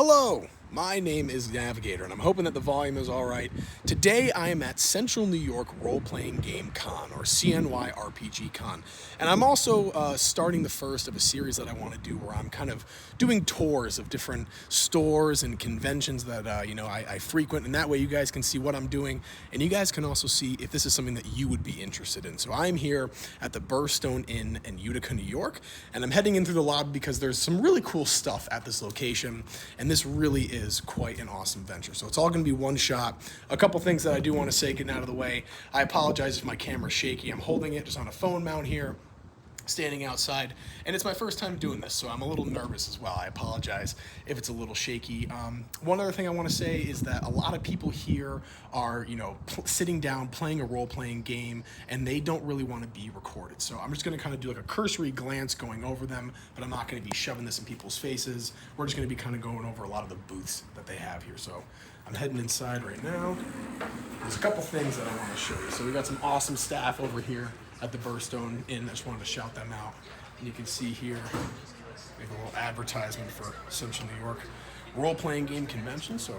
Hello, my name is Navigator, and I'm hoping that the volume is all right. Today I am at Central New York Role-Playing Game Con, or CNY RPG Con, and I'm also starting the first of a series that I want to do where I'm kind of doing tours of different stores and conventions that I frequent, and that way you guys can see what I'm doing, and you guys can also see if this is something that you would be interested in. So I'm here at the Burstone Inn in Utica, New York, and I'm heading in through the lobby because there's some really cool stuff at this location, and this really is quite an awesome venture. So it's all going to be one shot. A couple things that I do want to say getting out of the way. I apologize if my camera's shaky. I'm holding it just on a phone mount here, standing outside, and it's my first time doing this, so I'm a little nervous as well. I apologize if it's a little shaky. One other thing I want to say is that a lot of people here are, sitting down, playing a role-playing game, and they don't really want to be recorded. So I'm just going to kind of do like a cursory glance going over them, but I'm not going to be shoving this in people's faces. We're just going to be kind of going over a lot of the booths that they have here. So I'm heading inside right now. There's a couple things that I want to show you. So we got some awesome staff over here at the Burstone Inn. I just wanted to shout them out. And you can see here, we have a little advertisement for Central New York role-playing game convention. So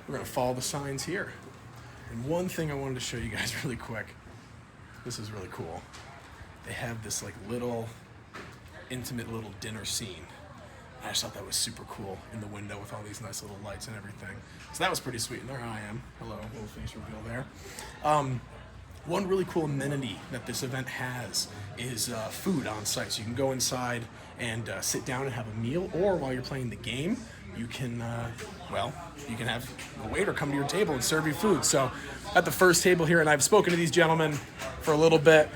we're gonna follow the signs here. And one thing I wanted to show you guys really quick. This is really cool. They have this like little, intimate little dinner scene. I just thought that was super cool in the window with all these nice little lights and everything. So that was pretty sweet. And there I am. Hello, little face reveal there. One really cool amenity that this event has is food on site. So you can go inside and sit down and have a meal, or while you're playing the game, you can, you can have a waiter come to your table and serve you food. So at the first table here, and I've spoken to these gentlemen for a little bit.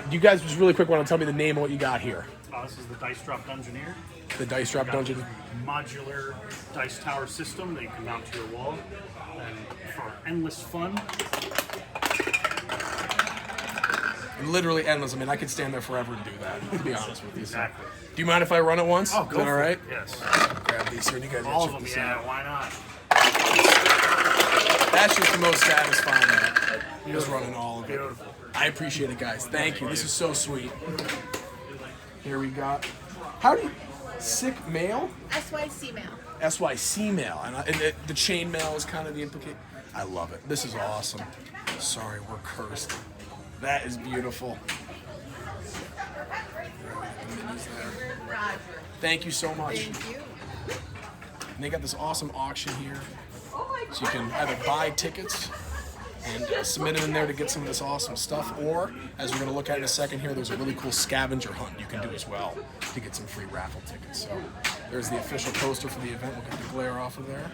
You guys just really quick want to tell me the name of what you got here. This is the Dice Drop Dungeoneer. The Dice Drop Dungeon. Modular dice tower system that you can mount to your wall, and for endless fun. Literally endless. I mean, I could stand there forever and do that, to be honest with you. Exactly. Do you mind if I run it once? Oh, go Is that all right? Yes. Grab these here and you guys All check of them, this yeah, out. why not? That's just the most satisfying. Just running all of it. Beautiful. I appreciate it, guys. Thank you. This is so sweet. Here we got. How do you. Sick mail? SYC mail. SYC mail. And the chain mail is kind of the implicate. I love it. This is awesome. Sorry, we're cursed. That is beautiful. Roger. Thank you so much. Thank you. And they got this awesome auction here. So you can either buy tickets and submit them in there to get some of this awesome stuff, or, as we're going to look at in a second here, there's a really cool scavenger hunt you can do as well to get some free raffle tickets. So there's the official poster for the event. We'll get the glare off of there.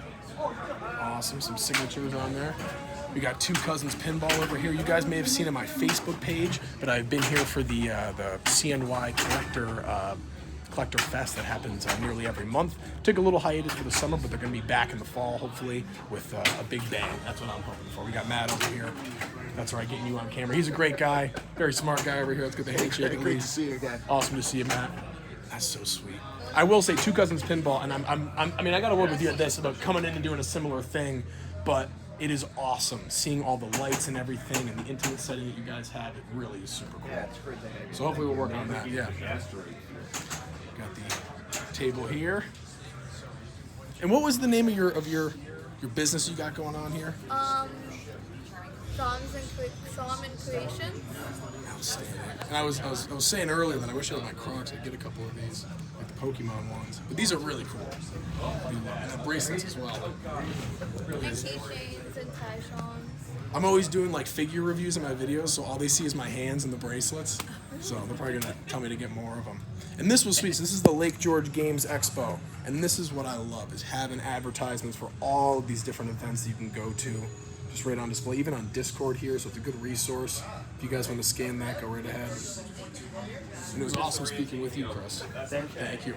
Awesome, some signatures on there. We got Two Cousins Pinball over here. You guys may have seen on my Facebook page, but I've been here for the CNY Collector Fest that happens nearly every month. Took a little hiatus for the summer, but they're going to be back in the fall, hopefully, with a big bang. That's what I'm hoping for. We got Matt over here. That's right, getting you on camera. He's a great guy, very smart guy over here. Let's get the handshake. Great to see you again. Awesome to see you, Matt. That's so sweet. I will say Two Cousins Pinball, and I got to work with you at this about coming in and doing a similar thing, but it is awesome seeing all the lights and everything and the intimate setting that you guys have. It really is super cool. So hopefully we'll work on that. Yeah. Got the table here. And what was the name of your business you got going on here? Psalm and Creation. Outstanding. And I was saying earlier that I wish I had my Crocs. I'd get a couple of these, like the Pokemon ones. But these are really cool. And the bracelets as well. And keychains and tie-ons. I'm always doing like figure reviews in my videos, so all they see is my hands and the bracelets. So they're probably gonna tell me to get more of them. And this was sweet. So this is the Lake George Games Expo, and this is what I love: is having advertisements for all of these different events that you can go to, just right on display, even on Discord here. So it's a good resource. If you guys want to scan that, go right ahead. And it was awesome speaking with you, Chris. Thank you.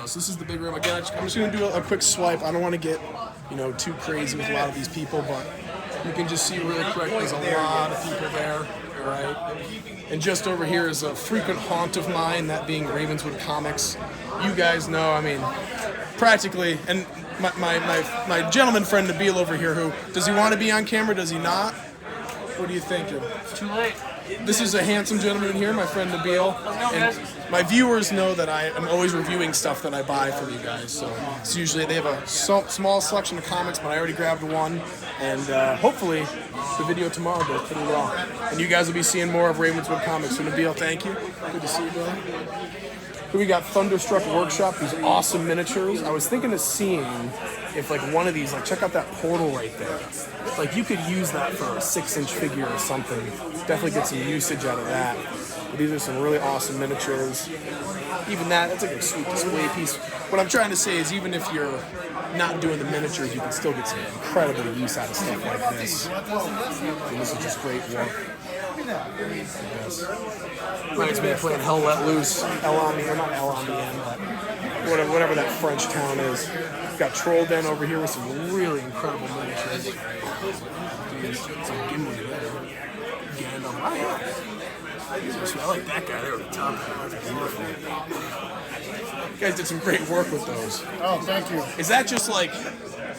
So this is the big room. Again, I'm just going to do a quick swipe. I don't want to get, too crazy with a lot of these people, but you can just see really quick there's a lot of people there, all right? And just over here is a frequent haunt of mine, that being Ravenswood Comics. You guys know, practically, and my gentleman friend Nabil over here, does he want to be on camera, does he not? What are you thinking? It's too late. This is a handsome gentleman here, my friend Nabil. And my viewers know that I am always reviewing stuff that I buy from you guys. So it's usually they have a small selection of comics, but I already grabbed one. And hopefully the video tomorrow goes pretty well. And you guys will be seeing more of Ravenswood Comics. So Nabil, thank you. Good to see you, brother. Here we got Thunderstruck Workshop, these awesome miniatures. I was thinking of seeing if like one of these, like check out that portal right there. Like you could use that for a 6-inch figure or something. Definitely get some usage out of that. But these are some really awesome miniatures. Even that's like a sweet display piece. What I'm trying to say is even if you're not doing the miniatures, you can still get some incredible use out of stuff like this. And this is just great work. Yes. Reminds me of playing Hell Let Loose. El Amiens, not El Amiens, but whatever that French town is. We've got Troll Den over here with some really incredible miniatures. Some Gimli there. Gandalf. Oh, yeah. I like that guy there with the top hat. That's beautiful. You guys did some great work with those. Oh, thank you. Is that just like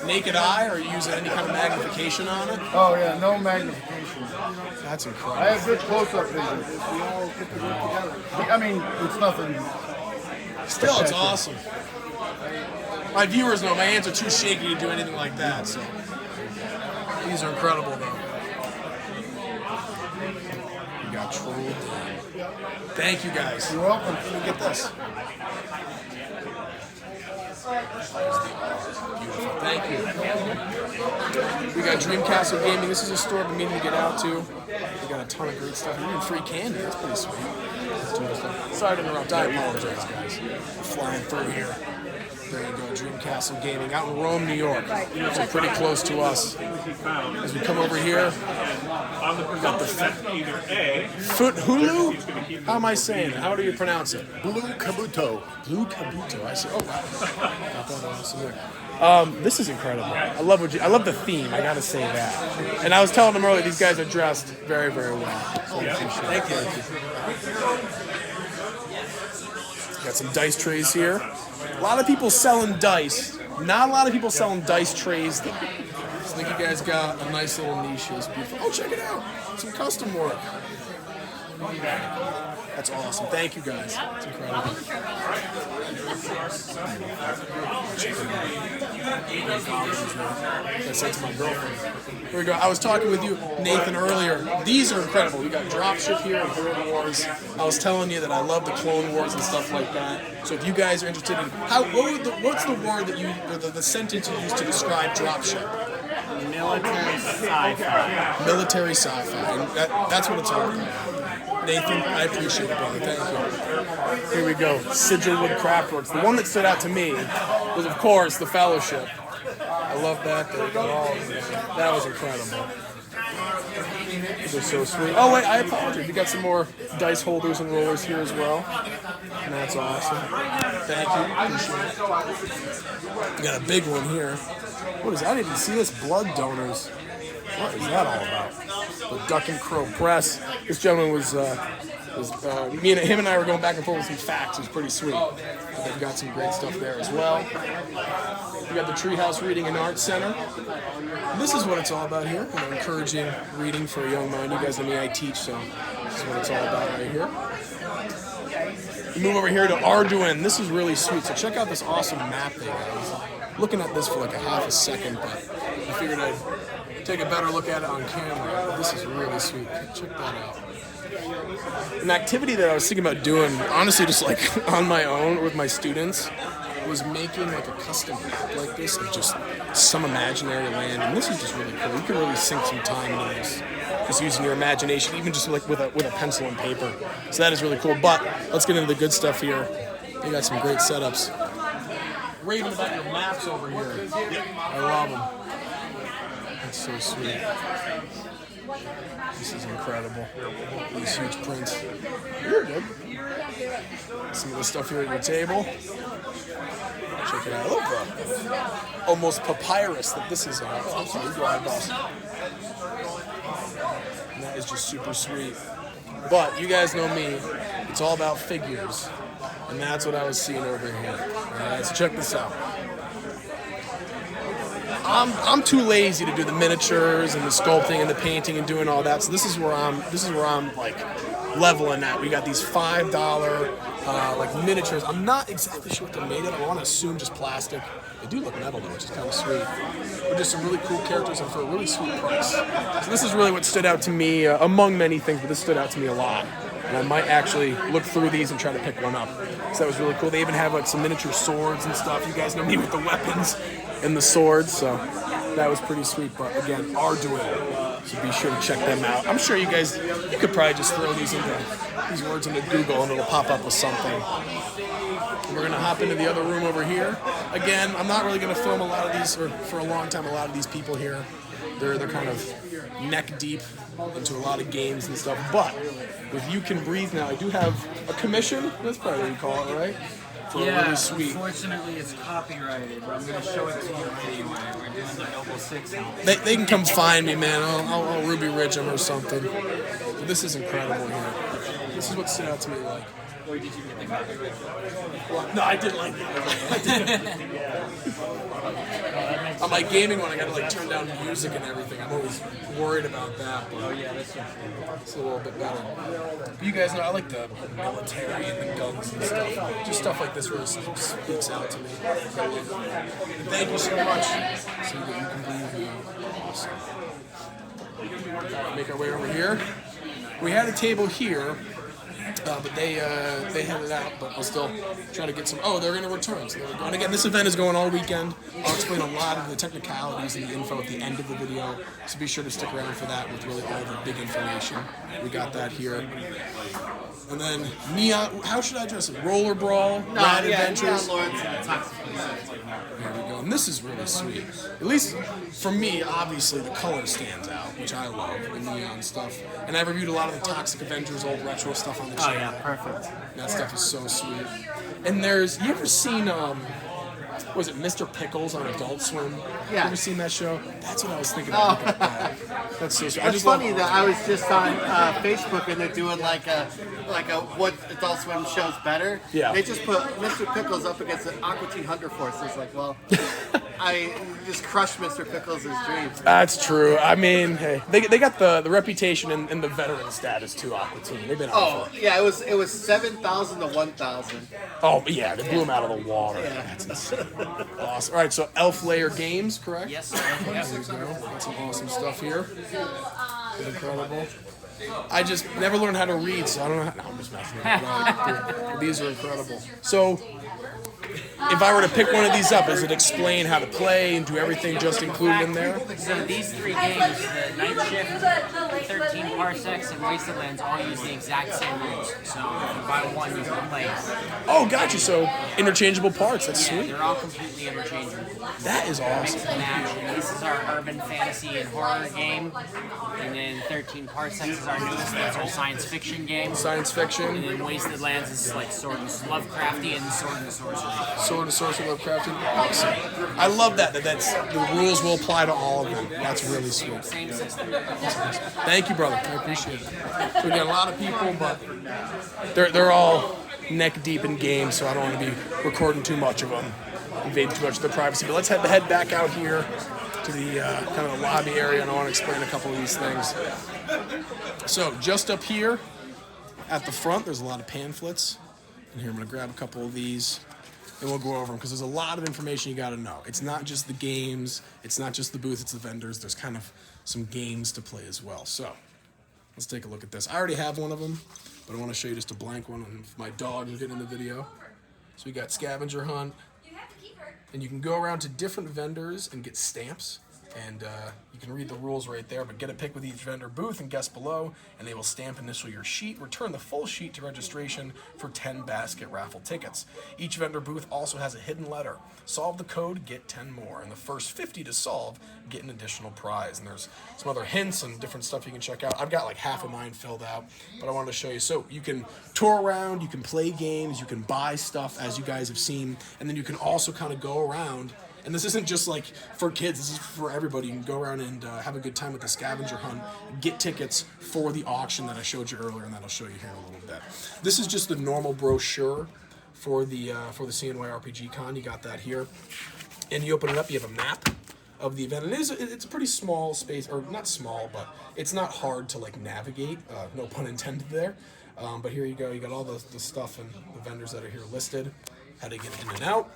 naked eye, or are you using any kind of magnification on it? Oh, yeah, no magnification. That's I incredible. have good close-up vision. We all get to work together. I mean, it's nothing. Still, it's awesome. My viewers know my hands are too shaky to do anything like that, so these are incredible, though. We got Troll Den. Thank you, guys. You're welcome. Let me get this. Beautiful. Thank you. We got Dreamcastle Gaming. This is a store I've been meaning to get out to. We got a ton of great stuff. Even free candy. That's pretty sweet. Sorry to interrupt. I apologize, guys. Flying through here. There you go, Dreamcastle Gaming out in Rome, New York. So pretty close to us. As we come over here, we got the Foot Hulu? How am I saying it? How do you pronounce it? Blue Kabuto. Blue Kabuto. I see. Oh wow. Got that awesome there. This is incredible. I love the theme. I gotta say that. And I was telling them earlier, these guys are dressed very, very well. So I appreciate it. Thank you. Got some dice trays here. A lot of people selling dice. Not a lot of people selling dice trays. So I think you guys got a nice little niche. It's beautiful. Oh, check it out. Some custom work. That's awesome. Thank you, guys. It's incredible. I said to my girlfriend. Here we go. I was talking with you, Nathan, earlier. These are incredible. We got Dropship here and Horde Wars. I was telling you that I love the Clone Wars and stuff like that. So if you guys are interested in what's the word that you, the sentence you use to describe Dropship? Military sci-fi. Military sci-fi. And that's what it's all about. Nathan, I appreciate it, brother. Thank you. Here we go. Sigilwood Craftworks. The one that stood out to me was, of course, the Fellowship. I love that. That was incredible. They're so sweet. Oh, wait, I apologize. We got some more dice holders and rollers here as well. And that's awesome. Thank you. Appreciate it. We got a big one here. What is that? I didn't even see this. Blood donors. What is that all about? The Duck and Crow Press. This gentleman was him and I were going back and forth with some facts. It was pretty sweet. They've got some great stuff there as well. We got the Treehouse Reading and Art Center. And this is what it's all about here. Encouraging reading for a young mind. You guys know me, I teach, so this is what it's all about right here. We move over here to Arduin. This is really sweet. So check out this awesome map they got. I was looking at this for like a half a second, but I figured I'd take a better look at it on camera. This is really sweet. Check that out. An activity that I was thinking about doing, honestly, just like on my own with my students, was making like a custom map like this of just some imaginary land. And this is just really cool. You can really sink some time into this, just using your imagination, even just like with a pencil and paper. So that is really cool. But let's get into the good stuff here. They got some great setups. Raving about your maps over here. I love them. That's so sweet. This is incredible. These huge prints. You're good. Some of the stuff here at your table. Check it out. I love the almost papyrus that this is on. I'm sorry, go ahead, boss. And that is just super sweet. But you guys know me. It's all about figures. And that's what I was seeing over here. Alright, so check this out. I'm too lazy to do the miniatures and the sculpting and the painting and doing all that. So this is where I'm like leveling at. We got these $5 like miniatures. I'm not exactly sure what they're made of. I want to assume just plastic. They do look metal though, which is kind of sweet. But just some really cool characters and for a really sweet price. So this is really what stood out to me among many things, but this stood out to me a lot. And I might actually look through these and try to pick one up. So that was really cool. They even have like some miniature swords and stuff. You guys know me with the weapons and the swords, so that was pretty sweet. But again, Arduino, so be sure to check them out. I'm sure you could probably just throw these words into Google and it'll pop up with something. And we're gonna hop into the other room over here. Again, I'm not really gonna film a lot of these, or for a long time, a lot of these people here. They're kind of neck deep into a lot of games and stuff. But with You Can Breathe now, I do have a commission. That's probably what you call it, right? For a really sweet. Unfortunately, it's copyrighted, but I'm going to show it to you anyway. We're doing the Noble Six now. They can come find me, man. I'll Ruby Ridge them or something. But this is incredible here. This is what stood out to me like. Or did you get the copyright? No, I did like that. On my gaming one, I got to like turn down music and everything. I'm always worried about that. But it's a little bit better. But you guys know I like the military and the guns and stuff. Just stuff like this really speaks out to me. And thank you so much. So that you can believe awesome. Make our way over here. We had a table here. But they headed out, but I'll still try to get some. Oh, they're going to return. So there we go. And again, this event is going all weekend. I'll explain a lot of the technicalities and the info at the end of the video, so be sure to stick around for that with really all the big information. We got that here. And then Neon, how should I address it? Roller Brawl, Rad Adventures. Neon Lords and Toxic There we go. And this is really sweet. At least for me, obviously the color stands out, which I love, the neon stuff. And I reviewed a lot of the Toxic Avengers, old retro stuff on the channel. Oh yeah, perfect. That stuff is so sweet. And there's, you ever seen, was it Mr. Pickles on Adult Swim? Yeah. You ever seen that show? That's what I was thinking of. That's so sweet. It's funny that I was just on Facebook and they're doing like a what Adult Swim shows better. Yeah. They just put Mr. Pickles up against the Aqua Teen Hunger Force. It's like, well, I just crushed Mr. Pickles' dreams. That's true. I mean, hey, they got the reputation and the veteran status too, Aqua Teen. They've been on for. Yeah, it was 7,000 to 1,000. Oh, yeah, they blew them out of the water. Yeah. That's insane. Awesome. All right, so Elf Layer Games, correct? Yes. There we go. Got some awesome stuff here. Incredible. I just never learned how to read, so I don't know how. No, I'm just messing with it. But these are incredible. So, if I were to pick one of these up, does it explain how to play and do everything just included in there? So these three games, the Night Shift, 13 Parsecs, and Wastelands all use the exact same rules. So if you buy one, you can play it. Oh, gotcha. So, interchangeable parts. That's Yeah, sweet. they're all completely interchangeable. That is awesome. Mix and match. And this is our urban fantasy and horror game. And then 13 Parsecs is our newest. That's our science fiction game. Science fiction. And then Wasted Lands is like sword and Lovecrafty and sword and sorcery. Sword and Sorcery Lovecraftian. Awesome. I love that the rules will apply to all of them. That's really sweet. Same system. Thank you, brother. I appreciate it. So we got a lot of people, but they're all neck deep in games, so I don't want to be recording too much of them, invading too much of their privacy. But let's head back out here to the kind of the lobby area, and I want to explain a couple of these things. So just up here at the front, there's a lot of pamphlets. And here I'm going to grab a couple of these. And we'll go over them because there's a lot of information you got to know. It's not just the games, it's not just the booth, it's the vendors. There's kind of some games to play as well. So let's take a look at this. I already have one of them, but I want to show you just a blank one of my dog who's getting in the video. So we got Scavenger Hunt, and you can go around to different vendors and get stamps. And you can read the rules right there, but get a pick with each vendor booth and guess below, and they will stamp initial your sheet, return the full sheet to registration for 10 basket raffle tickets. Each vendor booth also has a hidden letter. Solve the code, get 10 more, and the first 50 to solve get an additional prize. And there's some other hints and different stuff you can check out. I've got like half of mine filled out, but I wanted to show you. So you can tour around, you can play games, you can buy stuff as you guys have seen, and then you can also kind of go around. And this isn't just like for kids, this is for everybody. You can go around and have a good time with the scavenger hunt, get tickets for the auction that I showed you earlier, and that I'll show you here in a little bit. This is just the normal brochure for the CNY RPG Con. You got that here. And you open it up, you have a map of the event. And it's a pretty small space, or not small, but it's not hard to like navigate. No pun intended there. But here you go. You got all the stuff and the vendors that are here listed, how to get in and out.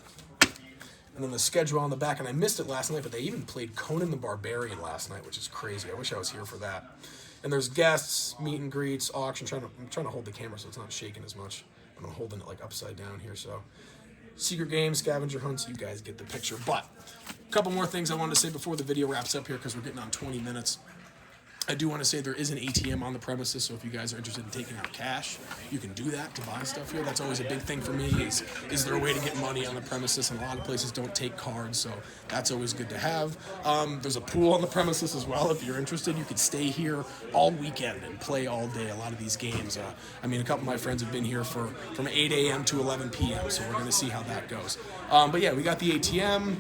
And then the schedule on the back, and I missed it last night, but they even played Conan the Barbarian last night, which is crazy. I wish I was here for that. And there's guests, meet and greets, auction. I'm trying to hold the camera so it's not shaking as much. But I'm holding it like upside down here, so. Secret games, scavenger hunts, you guys get the picture. But a couple more things I wanted to say before the video wraps up here, because we're getting on 20 minutes. I do want to say there is an ATM on the premises, so if you guys are interested in taking out cash, you can do that to buy stuff here. That's always a big thing for me, is there a way to get money on the premises? And a lot of places don't take cards, so that's always good to have. There's a pool on the premises as well. If you're interested, you could stay here all weekend and play all day a lot of these games. I mean, a couple of my friends have been here from 8 a.m. to 11 p.m., so we're going to see how that goes. But yeah, we got the ATM.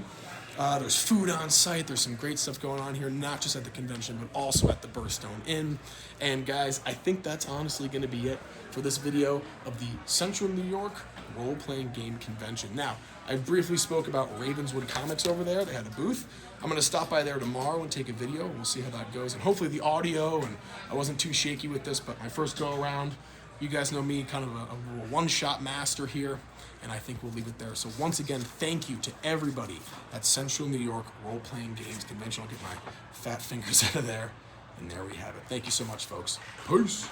There's food on site. There's some great stuff going on here, not just at the convention, but also at the Burstone Inn. And guys, I think that's honestly going to be it for this video of the Central New York Role-Playing Game Convention. Now, I briefly spoke about Ravenswood Comics over there. They had a booth. I'm going to stop by there tomorrow and take a video. We'll see how that goes. And hopefully the audio, and I wasn't too shaky with this, but my first go around, you guys know me, kind of a one-shot master here, and I think we'll leave it there. So once again, thank you to everybody at Central New York Role-Playing Games Convention. I'll get my fat fingers out of there, and there we have it. Thank you so much, folks. Peace.